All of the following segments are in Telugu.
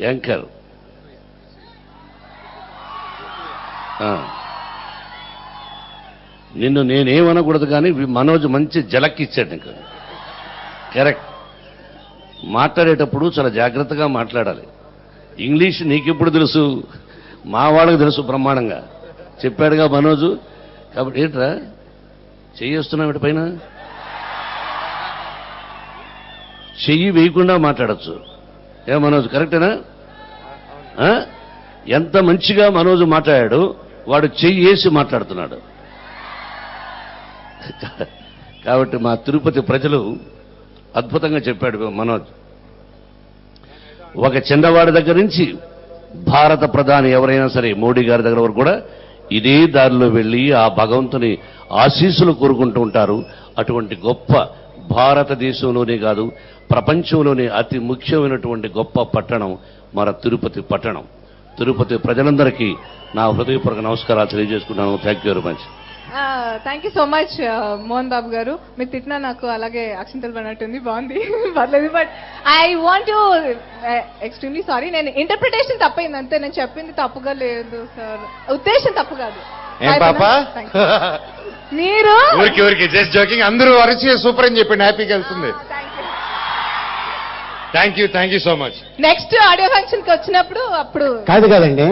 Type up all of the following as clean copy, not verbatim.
యాంకర్. నిన్ను నేనేమనకూడదు, కానీ మనోజ్ మంచి జలక్ ఇచ్చాడు నీకు. కరెక్ట్. మాట్లాడేటప్పుడు చాలా జాగ్రత్తగా మాట్లాడాలి. ఇంగ్లీష్ నీకెప్పుడు తెలుసు? మా వాళ్ళకి తెలుసు బ్రహ్మాండంగా. చెప్పాడుగా మనోజు. కాబట్టి ఏంట్రా చెయ్యేస్తున్నావు ఇటు పైన? చెయ్యి వేయకుండా మాట్లాడచ్చు. ఏ మనోజ్, కరెక్టేనా? ఎంత మంచిగా మనోజు మాట్లాడాడు. వాడు చెయ్యి వేసి మాట్లాడుతున్నాడు. కాబట్టి మా తిరుపతి ప్రజలు అద్భుతంగా చెప్పాడు మనోజ్. ఒక చిన్నవాడి దగ్గర నుంచి భారత ప్రధాని ఎవరైనా సరే మోడీ గారి దగ్గర వరకు కూడా ఇదే దారిలో వెళ్ళి ఆ భగవంతుని ఆశీస్సులు కోరుకుంటూ ఉంటారు. అటువంటి గొప్ప భారతదేశంలోనే కాదు ప్రపంచంలోనే అతి ముఖ్యమైనటువంటి గొప్ప పట్టణం మన తిరుపతి పట్టణం. తిరుపతి ప్రజలందరికీ నా హృదయపూర్వక నమస్కారాలు తెలియజేసుకున్నాను. Thank you very much. Thank you so much Mohan Babu garu. మీరు తిట్టినా నాకు అలాగే అక్షంతలు పడినట్టుంది, బాగుంది, పర్లేదు. But I want to extremely sorry, నేను ఇంటర్ప్రిటేషన్ తప్పైంది అంతే. నేను చెప్పింది తప్పుగా లేదు సార్, ఉద్దేశం తప్పు కాదు. మీరు ఊరికి జస్ట్ జోకింగ్. అందరూ అరిచి సూపర్ అని చెప్పండి, హ్యాపీగా వెళ్తుంది. Thank you so much. Next audio function కి వచ్చినప్పుడు అప్పుడు కాదండి,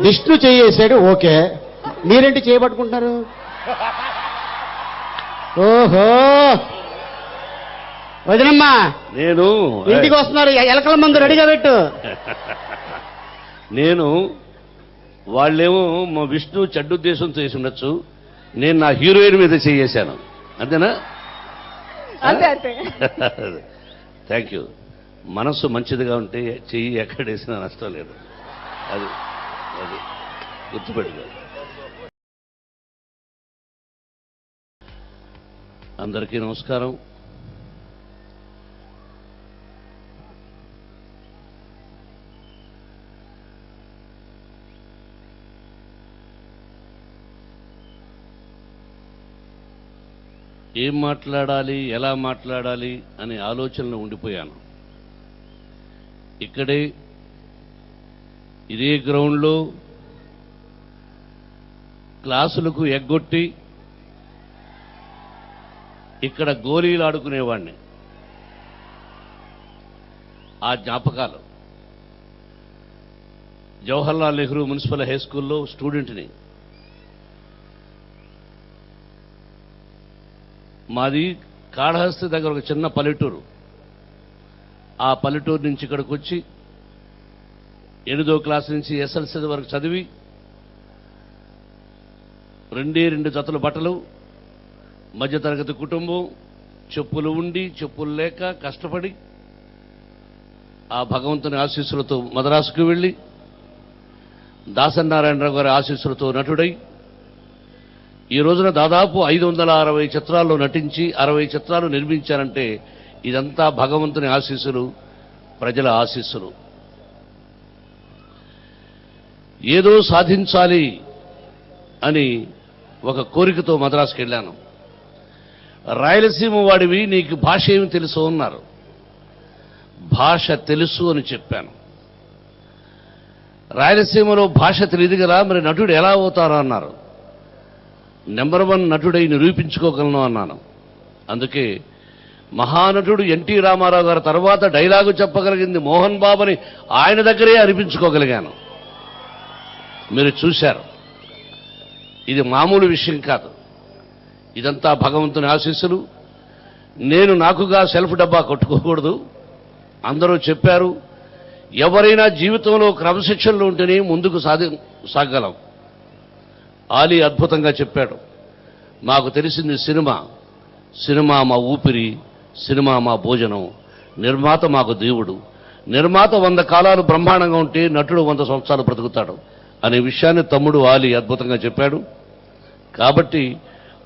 విష్ణు చేసాడు, ఓకే, మీరేంటి చేయబట్టుకుంటున్నారు? ఓహో, వదినమ్మా నేను ఇంటికి వస్తున్నారు, ఎలకల మందు రెడీగా పెట్టు. నేను వాళ్ళేమో మా విష్ణు చెడ్డుద్దేశంతో చేసి ఉండొచ్చు, నేను నా హీరోయిన్ మీద చేశాను, అంతేనా? అంతే అంతే. Thank you. మనస్సు మంచిదిగా ఉంటే చెయ్యి ఎక్కడేసినా నష్టం లేదు. అది అది గుర్తుపెట్టుకో. అందరికీ నమస్కారం. ఏం మాట్లాడాలి, ఎలా మాట్లాడాలి అనే ఆలోచనలో ఉండిపోయాను. ఇక్కడే ఇదే గ్రౌండ్లో క్లాసులకు ఎగ్గొట్టి ఇక్కడ గోళీలు ఆడుకునేవాడిని. ఆ జ్ఞాపకాలు. జవహర్లాల్ నెహ్రూ మున్సిపల్ హై స్కూల్లో స్టూడెంట్ని. మాది కాళహస్తి దగ్గర ఒక చిన్న పల్లెటూరు. ఆ పల్లెటూరు నుంచి ఇక్కడికి వచ్చి 8వ క్లాస్ నుంచి ఎస్ఎల్సీ వరకు చదివి 2 జతల బట్టలు, మధ్యతరగతి కుటుంబం, చెప్పులు ఉండి చెప్పులు లేక కష్టపడి ఆ భగవంతుని ఆశీస్సులతో మద్రాసుకు వెళ్ళి దాసనారాయణరావు గారి ఆశీస్సులతో నటుడై ఈ రోజున దాదాపు 560 చిత్రాల్లో నటించి 60 చిత్రాలు నిర్మించారంటే ఇదంతా భగవంతుని ఆశీస్సులు, ప్రజల ఆశీస్సులు. ఏదో సాధించాలి అని ఒక కోరికతో మద్రాసుకు వెళ్ళాను. రాయలసీమ వాడివి, నీకు భాష ఏమి తెలుసు అన్నారు. భాష తెలుసు అని చెప్పాను. రాయలసీమలో భాష తెలియదు కదా, మరి నటుడు ఎలా అవుతారో అన్నారు. నెంబర్ 1 నటుడై నిరూపించుకోగలను అన్నాను. అందుకే మహానటుడు ఎన్టీ రామారావు గారి తర్వాత డైలాగు చెప్పగలిగింది మోహన్ బాబుని ఆయన దగ్గరే అనిపించుకోగలిగాను. మీరు చూశారు. ఇది మామూలు విషయం కాదు. ఇదంతా భగవంతుని ఆశీస్సులు. నేను నాకుగా సెల్ఫ్ డబ్బా కొట్టుకోకూడదు. అందరూ చెప్పారు, ఎవరైనా జీవితంలో క్రమశిక్షణలో ఉంటేనే ముందుకు సాగలం. ఆలీ అద్భుతంగా చెప్పాడు. మాకు తెలిసింది సినిమా మా ఊపిరి, సినిమా మా భోజనం, నిర్మాత మాకు దేవుడు. నిర్మాత 100 కాలాలు బ్రహ్మాండంగా ఉంటే నటుడు 100 సంవత్సరాలు బ్రతుకుతాడు అనే విషయాన్ని తమ్ముడు ఆలీ అద్భుతంగా చెప్పాడు. కాబట్టి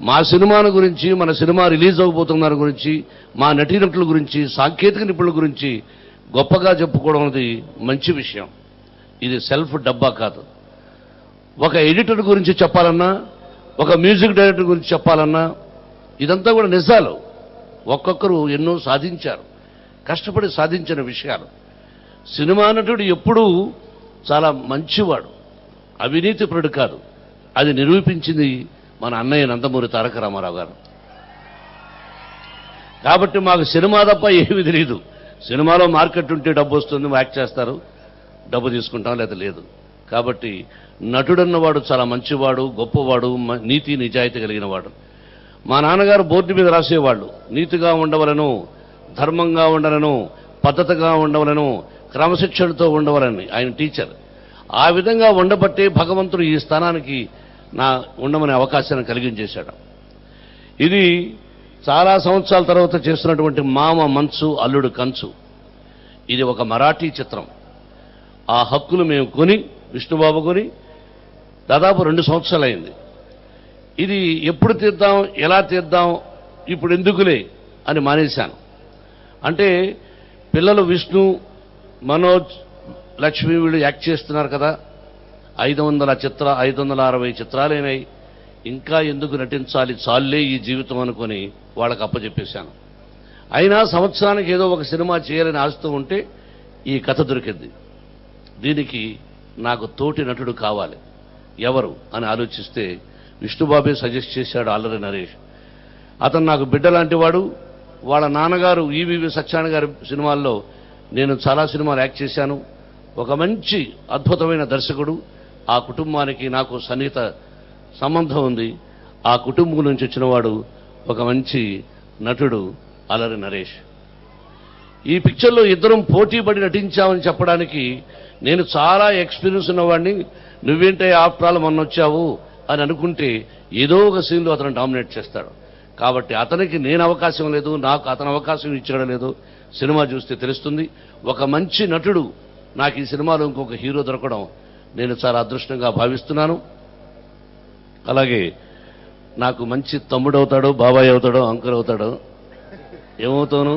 మా సినిమాను గురించి, మన సినిమా రిలీజ్ అవబోతున్న దాని గురించి, మా నటీనటుల గురించి, సాంకేతిక నిపుణుల గురించి గొప్పగా చెప్పుకోవడం అనేది మంచి విషయం. ఇది సెల్ఫ్ డబ్బా కాదు. ఒక ఎడిటర్ గురించి చెప్పాలన్నా, ఒక మ్యూజిక్ డైరెక్టర్ గురించి చెప్పాలన్నా ఇదంతా కూడా నిజాలు. ఒక్కొక్కరు ఎన్నో సాధించారు, కష్టపడి సాధించిన విషయాలు. సినిమా నటుడు ఎప్పుడూ చాలా మంచివాడు, అవినీతిపరుడు కాదు. అది నిరూపించింది మన అన్నయ్య నందమూరి తారక రామారావు గారు. కాబట్టి మాకు సినిమా తప్ప ఏమీ తెలియదు. సినిమాలో మార్కెట్ ఉంటే డబ్బు వస్తుంది, యాక్ట్ చేస్తారు, డబ్బు తీసుకుంటాం, లేదా లేదు. కాబట్టి నటుడన్నవాడు చాలా మంచివాడు, గొప్పవాడు, నీతి నిజాయితీ కలిగిన వాడు. మా నాన్నగారు బోర్డు మీద రాసేవాళ్ళు, నీతిగా ఉండవలను, ధర్మంగా ఉండవలను, పద్ధతిగా ఉండవలను, క్రమశిక్షణతో ఉండవలని. ఆయన టీచర్. ఆ విధంగా ఉండబట్టే భగవంతుడు ఈ స్థానానికి ఉండమనే అవకాశాన్ని కలిగించేశాడు. ఇది చాలా సంవత్సరాల తర్వాత చేస్తున్నటువంటి మామ మంచు అల్లుడు కంచు. ఇది ఒక మరాఠీ చిత్రం. ఆ హక్కులు మేము కొని, విష్ణుబాబు కొని దాదాపు 2 సంవత్సరాలైంది. ఇది ఎప్పుడు తీద్దాం, ఎలా తీద్దాం, ఇప్పుడు ఎందుకులే అని మానేశాను. అంటే పిల్లలు విష్ణు, మనోజ్, లక్ష్మి వీళ్ళు యాక్ట్ చేస్తున్నారు కదా, 560 చిత్రాలైనాయి, ఇంకా ఎందుకు నటించాలి, చాలే ఈ జీవితం అనుకొని వాళ్ళకి అప్పచెప్పేశాను. అయినా సంవత్సరానికి ఏదో ఒక సినిమా చేయాలని ఆశతో ఉంటే ఈ కథ దొరికింది. దీనికి నాకు తోటి నటుడు కావాలి, ఎవరు అని ఆలోచిస్తే విష్ణుబాబే సజెస్ట్ చేశాడు, అల్లరి నరేష్. అతను నాకు బిడ్డ లాంటి వాడు. వాళ్ళ నాన్నగారు ఈవీవి సత్యనారాయణ గారి సినిమాల్లో నేను చాలా సినిమాలు యాక్ట్ చేశాను. ఒక మంచి అద్భుతమైన దర్శకుడు. ఆ కుటుంబానికి నాకు సన్నిహిత సంబంధం ఉంది. ఆ కుటుంబం నుంచి వచ్చినవాడు ఒక మంచి నటుడు అల్లరి నరేష్. ఈ పిక్చర్లో ఇద్దరం పోటీపడి నటించామని చెప్పడానికి నేను చాలా ఎక్స్పీరియన్స్ ఉన్నవాడిని. నువ్వేంటే ఆఫ్టర్ ఆల్ మొన్న వచ్చావు అని అనుకుంటే ఏదో ఒక సీన్లో అతను డామినేట్ చేస్తాడు. కాబట్టి అతనికి నేను అవకాశం లేదు, నాకు అతను అవకాశం ఇచ్చడం లేదు. సినిమా చూస్తే తెలుస్తుంది. ఒక మంచి నటుడు నాకు ఈ సినిమాలో ఇంకొక హీరో దొరకడం నేను చాలా అదృష్టంగా భావిస్తున్నాను. అలాగే నాకు మంచి తమ్ముడు అవుతాడో, బాబాయ్ అవుతాడో, అంకుల్ అవుతాడో. ఏమవుతావు?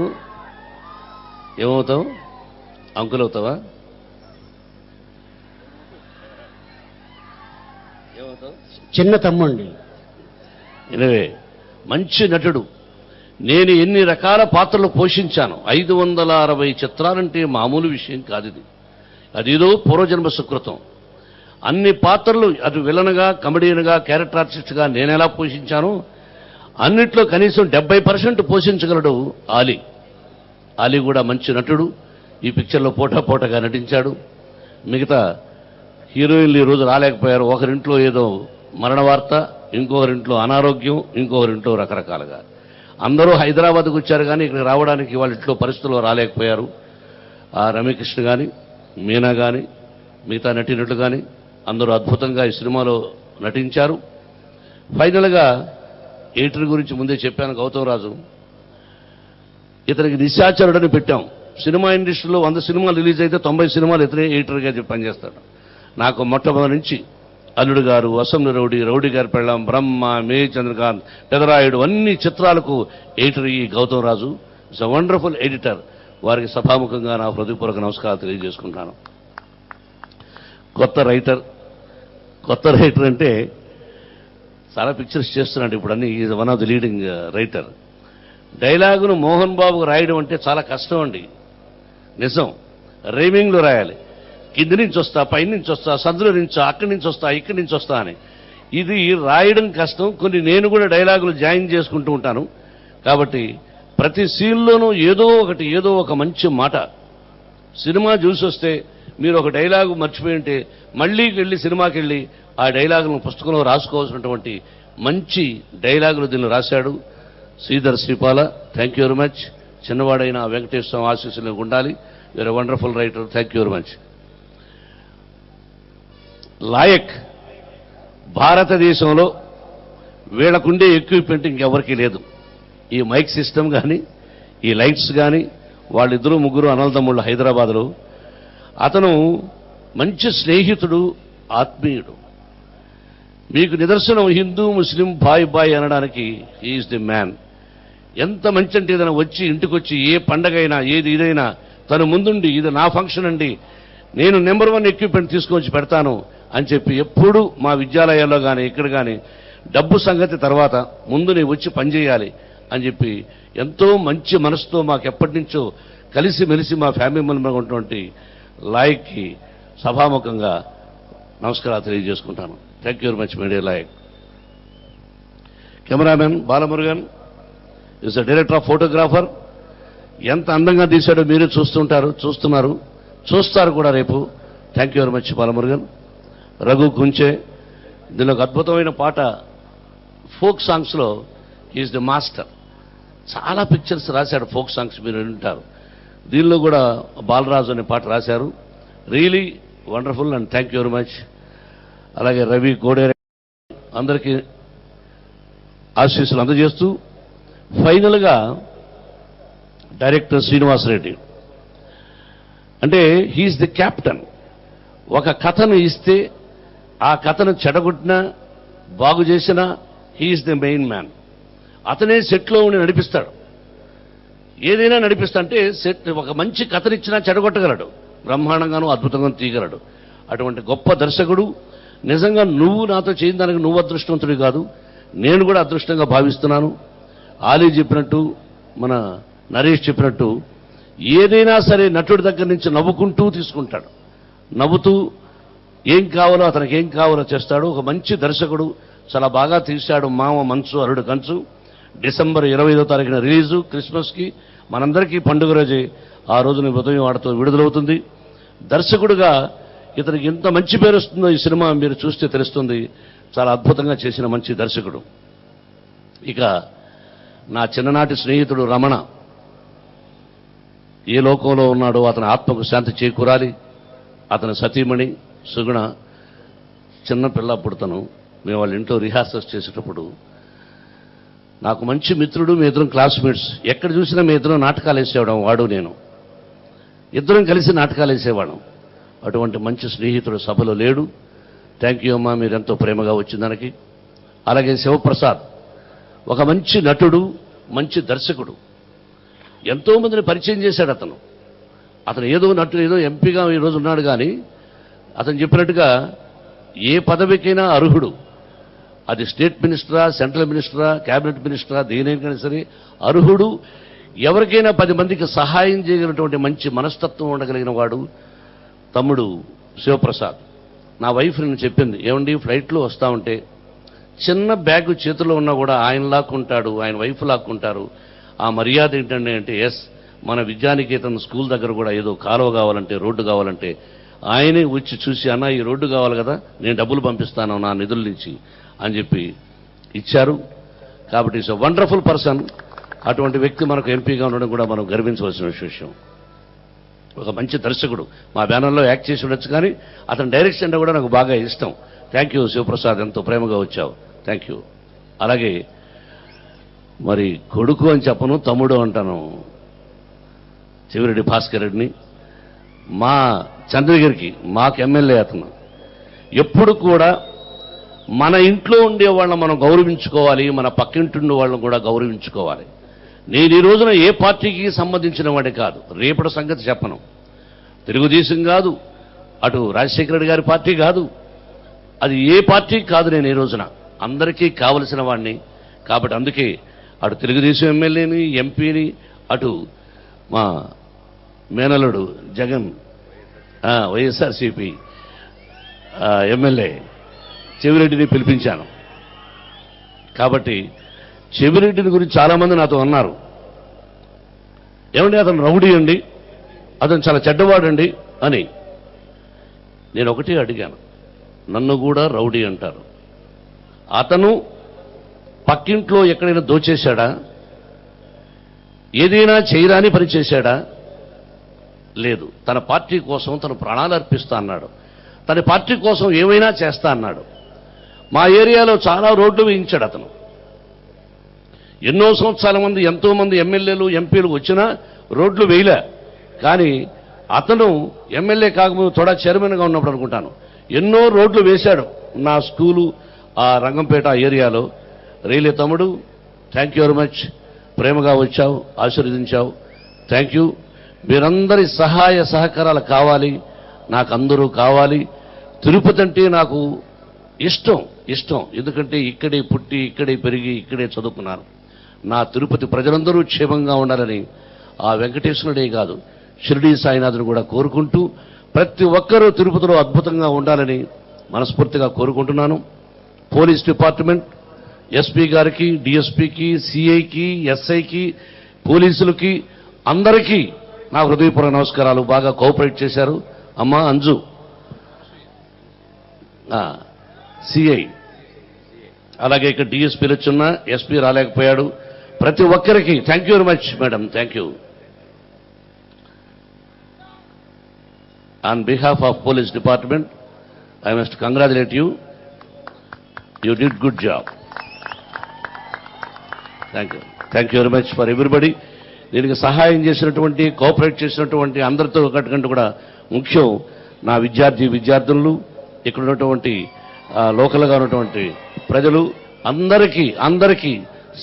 అంకుల్ అవుతావా? ఏమవుతావు? చిన్న తమ్ముండి. ఎనివే, మంచి నటుడు. నేను ఎన్ని రకాల పాత్రలు పోషించాను. 560 చిత్రాలంటే మామూలు విషయం కాదు ఇది. అదేదో పూర్వజన్మ సుకృతం. అన్ని పాత్రలు, అటు విలన్గా, కమెడియన్గా, క్యారెక్టర్ ఆర్టిస్ట్గా నేను ఎలా పోషించానో అన్నిట్లో కనీసం 70% పోషించగలడు ఆలీ. ఆలీ కూడా మంచి నటుడు. ఈ పిక్చర్లో పోటాగా నటించాడు. మిగతా హీరోయిన్లు ఈరోజు రాలేకపోయారు. ఒకరింట్లో ఏదో మరణ వార్త, ఇంకొకరింట్లో అనారోగ్యం, ఇంకొకరింట్లో రకరకాలుగా. అందరూ హైదరాబాద్కు వచ్చారు, కానీ ఇక్కడ రావడానికి వాళ్ళ ఇంట్లో పరిస్థితుల్లో రాలేకపోయారు. ఆ రమ్యకృష్ణ కానీ, మీనా కానీ, మిగతా నటీనటులు కానీ అందరూ అద్భుతంగా ఈ సినిమాలో నటించారు. ఫైనల్గా ఎడిటర్ గురించి ముందే చెప్పాను, గౌతమ్ రాజు. ఇతనికి నిశాచరుడని పెట్టాం. సినిమా ఇండస్ట్రీలో 100 సినిమాలు రిలీజ్ అయితే 90 సినిమాలు ఇతనే ఎడిటర్గా పనిచేస్తాడు. నాకు మొట్టమొదటి నుంచి అల్లుడు గారు, అసెంబ్లీ రౌడీ, రౌడీ గారి పెళ్ళాం, బ్రహ్మ, మే చంద్రకాంత్, పెదరాయుడు, అన్ని చిత్రాలకు ఎడిటర్ ఈ Gautham Raju. It's a wonderful editor. వారికి సభాముఖంగా నా హృదయపూర్వక నమస్కారాలు తెలియజేసుకుంటాను. కొత్త రైటర్ అంటే చాలా పిక్చర్స్ చేస్తున్నాడు ఇప్పుడు అన్ని. Is one of the leading writer. డైలాగును మోహన్ బాబుకు రాయడం అంటే చాలా కష్టం అండి, నిజం. రైమింగ్లో రాయాలి. కింది నుంచి వస్తా, పై నుంచి వస్తా, సందులో నుంచి, అక్కడి నుంచి వస్తా, ఇక్కడి నుంచి వస్తా అని. ఇది రాయడం కష్టం. కొన్ని నేను కూడా డైలాగులు జాయిన్ చేసుకుంటూ ఉంటాను. కాబట్టి ప్రతి సీన్లోనూ ఏదో ఒక మంచి మాట. సినిమా చూసి వస్తే మీరు ఒక డైలాగు మర్చిపోయి ఉంటే మళ్ళీ వెళ్ళి సినిమాకి వెళ్ళి ఆ డైలాగులను పుస్తకంలో రాసుకోవాల్సినటువంటి మంచి డైలాగులు దీన్ని రాశాడు Sridhar Sripala. Thank you very much. చిన్నవాడైన వెంకటేశ్వర ఆశీస్సులు ఉండాలి. You are a wonderful writer. Thank you very much. Layak భారతదేశంలో వీళ్ళకుండే ఎక్విప్మెంట్ ఇంకెవరికీ లేదు. ఈ మైక్ సిస్టమ్ కానీ, ఈ లైట్స్ కానీ, వాళ్ళిద్దరూ ముగ్గురు అన్నదమ్ముళ్ళు హైదరాబాద్లో. అతను మంచి స్నేహితుడు, ఆత్మీయుడు. మీకు నిదర్శనం హిందూ ముస్లిం బాయ్ అనడానికి ఈజ్ ది మ్యాన్. ఎంత మంచి అంటే ఏదైనా వచ్చి ఇంటికి వచ్చి ఏ పండగైనా ఇదైనా తను ముందుండి ఇది నా ఫంక్షన్ అండి, నేను నెంబర్ 1 ఎక్విప్మెంట్ తీసుకొచ్చి పెడతాను అని చెప్పి ఎప్పుడూ మా విద్యాలయాల్లో కానీ ఇక్కడ కానీ డబ్బు సంగతి తర్వాత ముందు నేను వచ్చి పనిచేయాలి అని చెప్పి ఎంతో మంచి మనసుతో మాకు ఎప్పటి నుంచో కలిసిమెలిసి మా ఫ్యామిలీ మెంబర్ ఉన్నటువంటి లాయక్కి సభాముఖంగా నమస్కారాలు తెలియజేసుకుంటాను. Thank you very much media Layak. Cameraman Balamurugan is the director of photographer. ఎంత అందంగా తీశాడో మీరు చూస్తున్నారు, చూస్తారు కూడా రేపు. Thank you very much Balamurugan. Raghu Kunche, దీనిలో ఒక అద్భుతమైన పాట ఫోక్ సాంగ్స్లో ఈజ్ ద మాస్టర్. చాలా పిక్చర్స్ రాశాడు ఫోక్ సాంగ్స్, మీరు వింటారు. దీనిలో కూడా బాలరాజు అనే పాట రాశారు. Really wonderful and thank you very much. అలాగే రవి కోడేరే అందరికీ ఆశీస్సులు అందజేస్తూ ఫైనల్గా డైరెక్టర్ శ్రీనివాసరెడ్డి అంటే హీఈస్ ది క్యాప్టెన్. ఒక కథను ఇస్తే ఆ కథను చెడగొట్టినా బాగు చేసినా హీఈస్ ది మెయిన్ మ్యాన్. అతనే సెట్లో ఉండి నడిపిస్తాడు. ఏదైనా నడిపిస్తా అంటే సెట్ ఒక మంచి కథనిచ్చినా చెడగొట్టగలడు, బ్రహ్మాండంగానూ అద్భుతంగా తీయగలడు. అటువంటి గొప్ప దర్శకుడు. నిజంగా నువ్వు నాతో చేయని దానికి నువ్వు అదృష్టవంతుడి కాదు, నేను కూడా అదృష్టంగా భావిస్తున్నాను. ఆలీ చెప్పినట్టు, మన నరేష్ చెప్పినట్టు, ఏదైనా సరే నటుడి దగ్గర నుంచి నవ్వుకుంటూ తీసుకుంటాడు. నవ్వుతూ ఏం కావాలో అతనికి ఏం కావాలో చేస్తాడు. ఒక మంచి దర్శకుడు. చాలా బాగా తీశాడు మామ మనసు అరుడు కంచు. డిసెంబర్ 25వ తారీఖున రిలీజు. క్రిస్మస్కి మనందరికీ పండుగ రోజే. ఆ రోజున ఉదయం వాడితో విడుదలవుతుంది. దర్శకుడుగా ఇతనికి ఎంత మంచి పేరు వస్తుందో ఈ సినిమా మీరు చూస్తే తెలుస్తుంది. చాలా అద్భుతంగా చేసిన మంచి దర్శకుడు. ఇక నా చిన్ననాటి స్నేహితుడు రమణ ఏ లోకంలో ఉన్నాడో అతని ఆత్మకు శాంతి చేకూరాలి. అతని సతీమణి సుగుణ చిన్న పిల్ల పుడతను మేము వాళ్ళ ఇంట్లో రిహార్సల్స్ చేసేటప్పుడు నాకు మంచి మిత్రుడు, మీ ఇద్దరం క్లాస్మేట్స్. ఎక్కడ చూసినా మీ ఇద్దరం నాటకాలు వేసేవాడు, వాడు నేను ఇద్దరం కలిసి నాటకాలు వేసేవాళ్ళం. అటువంటి మంచి స్నేహితుడు సభలో లేడు. థ్యాంక్ యూ అమ్మా, మీరెంతో ప్రేమగా వచ్చిన దానికి. అలాగే శివప్రసాద్ ఒక మంచి నటుడు, మంచి దర్శకుడు. ఎంతోమందిని పరిచయం చేశాడు అతను. అతను ఏదో నటుడు, ఏదో ఎంపీగా ఈరోజు ఉన్నాడు, కానీ అతను చెప్పినట్టుగా ఏ పదవికైనా అర్హుడు. అది స్టేట్ మినిస్టరా, సెంట్రల్ మినిస్టరా, క్యాబినెట్ మినిస్టరా, దేనికైనా సరే అర్హుడు. ఎవరికైనా 10 మందికి సహాయం చేయగలిగినటువంటి మంచి మనస్తత్వం ఉండగలిగిన వాడు తమ్ముడు శివప్రసాద్. నా వైఫ్ నేను చెప్పింది, ఏమండి ఫ్లైట్లో వస్తూ ఉంటే చిన్న బ్యాగ్ చేతిలో ఉన్నా కూడా ఆయన లాక్కుంటాడు, ఆయన వైఫ్ లాక్కుంటారు. ఆ మర్యాద ఏంటండి అంటే, ఎస్, మన విద్యానికేతన్ స్కూల్ దగ్గర కూడా ఏదో కాలువ కావాలంటే, రోడ్డు కావాలంటే ఆయనే వచ్చి చూసి, అన్న ఈ రోడ్డు కావాలి కదా, నేను డబ్బులు పంపిస్తాను నా నిధుల నుంచి అని చెప్పి ఇచ్చారు. కాబట్టి ఇట్స్ ఎ వండర్ఫుల్ పర్సన్. అటువంటి వ్యక్తి మనకు ఎంపీగా ఉండడం కూడా మనం గర్వించవలసిన విషయం. ఒక మంచి దర్శకుడు. మా బ్యానర్లో యాక్ట్ చేసి ఉండొచ్చు, కానీ అతని డైరెక్షన్ అంటే కూడా నాకు బాగా ఇష్టం. థ్యాంక్ యూ శివప్రసాద్, ఎంతో ప్రేమగా వచ్చావు. Thank you. అలాగే మరి కొడుకు అని చెప్పను, తమ్ముడు అంటాను, చెవిరెడ్డి భాస్కర్ రెడ్డిని. మా చంద్రగిరికి మాకు ఎమ్మెల్యే అతను. ఎప్పుడు కూడా మన ఇంట్లో ఉండే వాళ్ళని మనం గౌరవించుకోవాలి, మన పక్కింటి ఉండే వాళ్ళని కూడా గౌరవించుకోవాలి. నేను ఈ రోజున ఏ పార్టీకి సంబంధించిన వాడే కాదు, రేపటి సంగతి చెప్పను. తెలుగుదేశం కాదు, అటు రాజశేఖర రెడ్డి గారి పార్టీ కాదు, అది ఏ పార్టీ కాదు. నేను ఈ రోజున అందరికీ కావలసిన వాడిని. కాబట్టి అందుకే అటు తెలుగుదేశం ఎమ్మెల్యేని, ఎంపీని, అటు మా మేనలుడు జగన్ వైఎస్ఆర్సీపీ ఎమ్మెల్యే చెవిరెడ్డిని పిలిపించాను. కాబట్టి చెవిరెడ్డిని గురించి చాలామంది నాతో అన్నారు, ఏమండి అతను రౌడీ అండి, అతను చాలా చెడ్డవాడండి అని. నేను ఒకటే అడిగాను, నన్ను కూడా రౌడీ అంటారు. అతను పక్కింట్లో ఎక్కడైనా దోచేశాడా? ఏదైనా చేయరాని పని చేశాడా? లేదు. తన పార్టీ కోసం తను ప్రాణాలు అర్పిస్తా అన్నాడు. తన పార్టీ కోసం ఏమైనా చేస్తా అన్నాడు. మా ఏరియాలో చాలా రోడ్లు వేయించాడు అతను. ఎన్నో సంవత్సరాల మంది ఎంతోమంది ఎమ్మెల్యేలు, ఎంపీలు వచ్చినా రోడ్లు వేయలే. కానీ అతను ఎమ్మెల్యే కాకముందు తోడా చైర్మన్గా ఉన్నప్పుడు అనుకుంటాను ఎన్నో రోడ్లు వేశాడు. నా స్కూలు ఆ రంగంపేట ఏరియాలో. రైలే తమ్ముడు, థ్యాంక్ యూ వెరీ మచ్. ప్రేమగా వచ్చావు, ఆశీర్వదించావు. Thank you. మీరందరి సహాయ సహకారాలు కావాలి, నాకు అందరూ కావాలి. తిరుపతి అంటే నాకు ఇష్టం. ఎందుకంటే ఇక్కడే పుట్టి, ఇక్కడే పెరిగి, ఇక్కడే చదువుకున్నాను. నా తిరుపతి ప్రజలందరూ క్షేమంగా ఉండాలని ఆ వెంకటేశ్వరుడే కాదు, షిరిడీ సాయినాథుని కూడా కోరుకుంటూ ప్రతి ఒక్కరూ తిరుపతిలో అద్భుతంగా ఉండాలని మనస్ఫూర్తిగా కోరుకుంటున్నాను. పోలీస్ డిపార్ట్మెంట్, ఎస్పీ గారికి, డిఎస్పీకి, సిఐకి, ఎస్ఐకి, పోలీసులకి అందరికీ నా హృదయపూర్వక నమస్కారాలు. బాగా కోఆపరేట్ చేశారు. అమ్మా అంజు సిఐ, అలాగే ఇక్కడ డిఎస్పీలు వచ్చున్నా ఎస్పీ రాలేకపోయాడు. ప్రతి ఒక్కరికి thank you very much madam, thank you. On behalf of police department I must congratulate you. You did good job. Thank you very much for everybody. దీనికి సహాయం చేసినటువంటి, కోఆపరేట్ చేసినటువంటి అందరితో ఒకటికంటే కూడా ముఖ్యం నా విద్యార్థులు, ఇక్కడ ఉన్నటువంటి లోకల్గా ఉన్నటువంటి ప్రజలు అందరికీ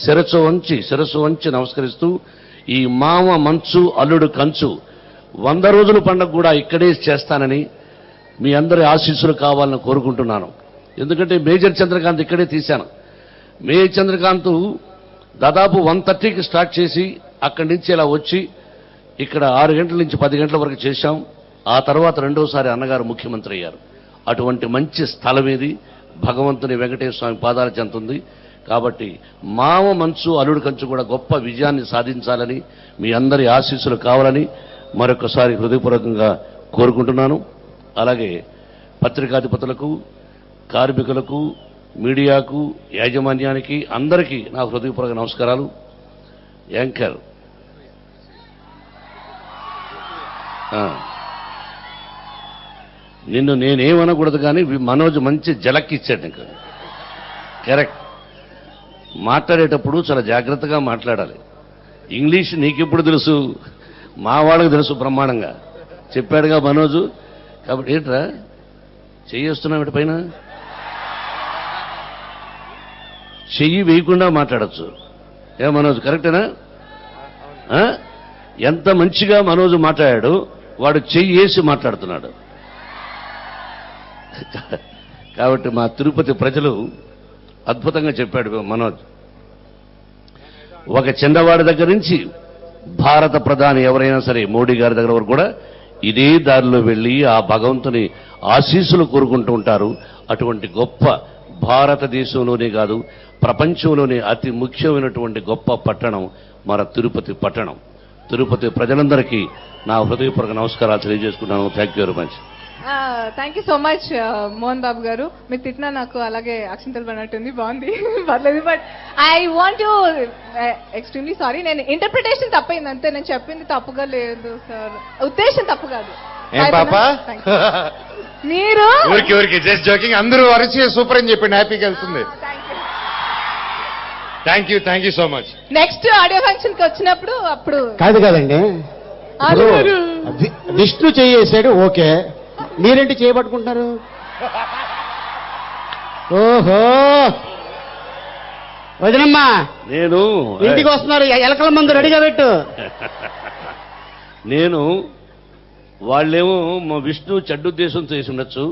శిరస్సు వంచి నమస్కరిస్తూ, ఈ మామ మంచు అల్లుడు కంచు 100 రోజుల పండుగ కూడా ఇక్కడే చేస్తానని మీ అందరి ఆశీస్సులు కావాలని కోరుకుంటున్నాను. ఎందుకంటే మేజర్ చంద్రకాంత్ ఇక్కడే తీశాను. మేజర్ చంద్రకాంత్ దాదాపు 1:30కి స్టార్ట్ చేసి అక్కడి నుంచి ఇలా వచ్చి ఇక్కడ 6 గంటల నుంచి 10 గంటల వరకు చేశాం. ఆ తర్వాత రెండోసారి అన్నగారు ముఖ్యమంత్రి అయ్యారు. అటువంటి మంచి స్థలం ఇది, భగవంతుని వెంకటేశ్వర స్వామి పాదాల చెంత ఉంది. కాబట్టి మామ మంచు అల్లుడు కంచు కూడా గొప్ప విజయాన్ని సాధించాలని, మీ అందరి ఆశీస్సులు కావాలని మరొకసారి హృదయపూర్వకంగా కోరుకుంటున్నాను. అలాగే పత్రికాధిపతులకు, కార్మికులకు, మీడియాకు, యాజమాన్యానికి అందరికీ నా హృదయపూర్వక నమస్కారాలు. యాంకర్ నిన్ను నేనేమనకూడదు, కానీ మనోజ్ మంచి జలక్ ఇచ్చాడు నీకు. కరెక్ట్. మాట్లాడేటప్పుడు చాలా జాగ్రత్తగా మాట్లాడాలి. ఇంగ్లీష్ నీకెప్పుడు తెలుసు? మా వాళ్ళకి తెలుసు బ్రహ్మాండంగా. చెప్పాడుగా మనోజు. కాబట్టి ఏంట్రా చెయ్యేస్తున్నావు వీటి పైన? చెయ్యి వేయకుండా మాట్లాడచ్చు. ఏ మనోజ్, కరెక్టేనా? ఎంత మంచిగా మనోజు మాట్లాడాడు, వాడు చెయ్యి వేసి మాట్లాడుతున్నాడు. కాబట్టి మా తిరుపతి ప్రజలు అద్భుతంగా చెప్పాడు మనోజ్. ఒక చిన్నవాడి దగ్గర నుంచి భారత ప్రధాని ఎవరైనా సరే మోడీ గారి దగ్గర వరకు కూడా ఇదే దారిలో వెళ్ళి ఆ భగవంతుని ఆశీస్సులు కోరుకుంటూ ఉంటారు. అటువంటి గొప్ప భారతదేశంలోనే కాదు ప్రపంచంలోనే అతి ముఖ్యమైనటువంటి గొప్ప పట్టణం మన తిరుపతి పట్టణం. తిరుపతి ప్రజలందరికీ నా హృదయపూర్వక నమస్కారాలు తెలియజేసుకున్నాను. Thank you very much. Thank you so much Mohan Babu garu. మీరు తిట్టినా నాకు అలాగే అక్షింతలు పడినట్టుంది, బాగుంది. పర్లేదు. But I want to extremely sorry, నేను ఇంటర్ప్రిటేషన్ తప్పైంది అంతే. నేను చెప్పింది తప్పుగా లేదు సార్, ఉద్దేశం తప్పు కాదు. ఏం పాపా మీరు ఊరికి జస్ట్ జోకింగ్. అందరూ అరిచి సూపర్ అని చెప్పండి, హ్యాపీగా వెళ్తుంది. Thank you so much. Next audio function కి వచ్చినప్పుడు అప్పుడు కాదండి, విష్ణు చేసాడు, ఓకే. మీరేంటి చేయబట్టుకుంటారు? ఓహో, వదినమ్మా నేను ఇంటికి వస్తున్నారు, ఎలకల మందు రెడీగా పెట్టు. నేను వాళ్ళేమో మా విష్ణు చెడ్డుద్దేశంతో చేసి ఉండొచ్చు,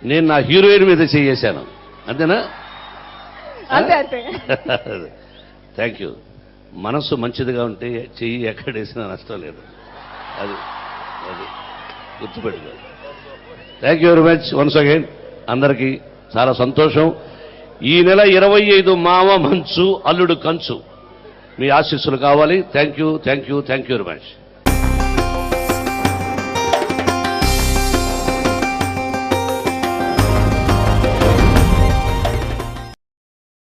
నేను నా హీరోయిన్ మీద చేశాను, అంతేనా? అంతే అంతే. Thank you. మనస్సు మంచిదిగా ఉంటే చెయ్యి ఎక్కడేసినా నష్టం లేదు. అది గుర్తుపెట్టుకో. Thank you very much once again. అందరికీ చాలా సంతోషం. ఈ నెల 25 మామ మంచు అల్లుడు కంచు, మీ ఆశీస్సులు కావాలి. Thank you very much.